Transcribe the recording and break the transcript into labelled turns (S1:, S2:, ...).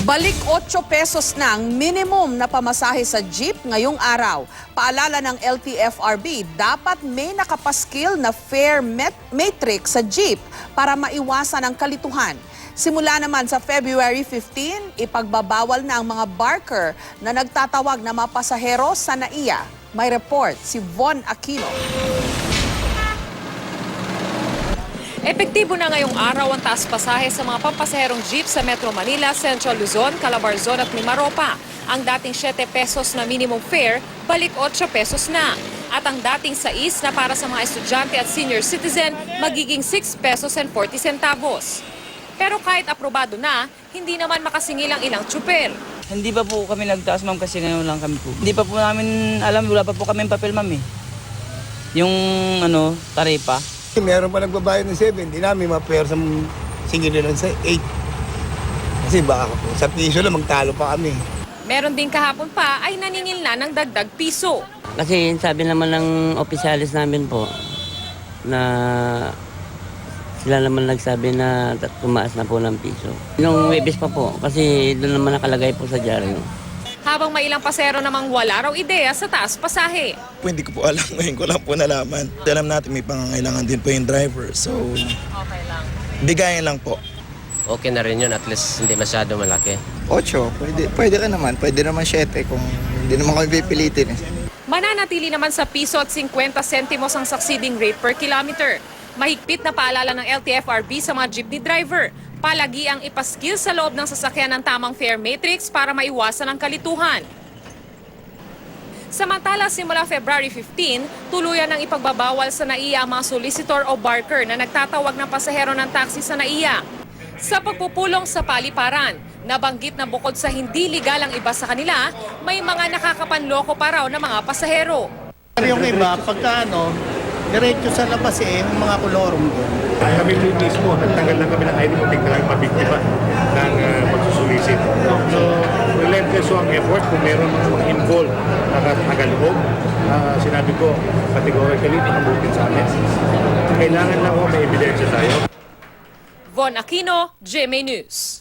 S1: Balik 8 pesos na ang minimum na pamasahe sa jeep ngayong araw. Paalala ng LTFRB, dapat may nakapaskil na fare matrix sa jeep para maiwasan ang kalituhan. Simula naman sa February 15, ipagbabawal na ang mga barker na nagtatawag na mga pasahero sa NAIA. May report si Von Aquino.
S2: Epektibo na ngayong araw ang taas pasahe sa mga pampasaherong jeep sa Metro Manila, Central Luzon, Calabarzon at Mimaropa. Ang dating 7 pesos na minimum fare, balik 8 pesos na. At ang dating 6 na para sa mga estudyante at senior citizen, magiging 6 pesos and 40 centavos. Pero kahit aprobado na, hindi naman makasingil ang ilang tsuper.
S3: Hindi pa po kami nagtaas, ma'am, kasi ngayon lang kami po. Hindi pa po namin alam, wala pa po kami papel, ma'am, eh. Yung, taripa.
S4: Meron pa nagbabayad ng 7, hindi namin ma-pair sa singil lang sa 8. Kasi baka po, sa piso lang magtalo pa kami.
S2: Meron din kahapon pa ay naningil na ng dagdag piso.
S5: Kasi sabi naman ng opisyalis namin po na sila naman nagsabi na tumaas na po ng piso. Nung Webes pa po, kasi doon naman nakalagay po sa dyaryo.
S2: Habang may ilang pasero namang wala raw ideya sa taas pasahe.
S6: Hindi ko po alam, ngayon ko lang po nalaman. Alam natin may pangangailangan din po yung driver, so
S2: Okay lang.
S6: bigayan lang po.
S7: Okay na rin yun, at least hindi masyado malaki.
S4: 8, pwede ka naman. Pwede naman 7 kung hindi naman kami pipilitin.
S2: Mananatili naman sa piso at 50 sentimos ang succeeding rate per kilometer. Mahigpit na paalala ng LTFRB sa mga jeepney driver. Palagi ang ipaskil sa loob ng sasakyan ng tamang fare matrix para maiwasan ang kalituhan. Samantala, simula February 15, tuluyan ang ipagbabawal sa NAIA ang mga solicitor o barker na nagtatawag ng pasahero ng taxi sa NAIA. Sa pagpupulong sa paliparan, nabanggit na bukod sa hindi legal ang iba sa kanila, may mga nakakapanloko pa raw na mga pasahero.
S8: Yung iba, pagka diretso sa labas yung mga kolorong doon.
S9: Kami mismo, nagtanggal lang kami ng ID mo, tignan lang mabiktima ng magsusulisit. So, relentless ang effort kung meron mga involved na nagaloob. Sinabi ko, categorically, nakabutin sa amin. Kailangan lang may ebidensya tayo.
S2: Von Aquino, GMA News.